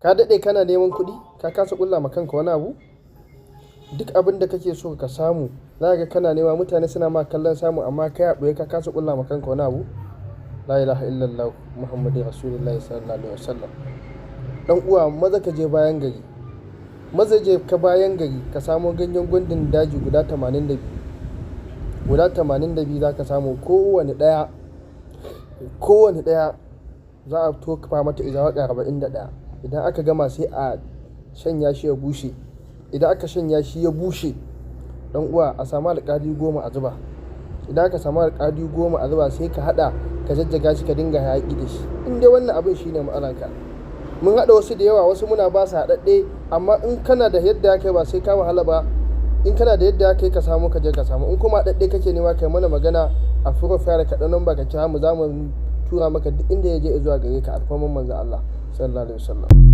Ka daɗe kana neman kuɗi ka kasa ƙulla ma kanka wani abu. Duk abin da kake so ka samu za ka kana nema, mutane suna ma kallon samu, amma kai a ɓoye ka kasa ƙulla ma kanka wani abu. La ilaha illallah Muhammadun Rasulullahi sallallahu alaihi wasallam. Dan uwa, maza ka je bayan gari, maza je ka bayan gari ka samo ganyen gwandun daji guda 82. Guda 82 za ka samu, kowane ɗaya za a tofa mata izawaka 41. Idan aka gama sai a shanya shi ya bushe. Idan aka shanya shi ya bushe, dan uwa, a samu alƙali 10 a zuba. Idan aka samu alƙali 10 a zuba, sai ka haɗa ka jajjaga shi ka dinga hayaƙi da shi. In dai wannan abin shine matsalanka. Mun haɗa wasu da yawa, wasu muna ba su haɗaɗɗe, amma in kana da yadda ya kai ba sai ka wahala ba. In kana da yadda ya kai ka samu, ka je ka samu. In kuma haɗaɗɗe kake nema, kai mana magana a profile ka ɗan number ka kira mu, za mu tura maka duk inda ya je zuwa gare ka, alfarman manzon Allah sallallahu alaihi wasallam.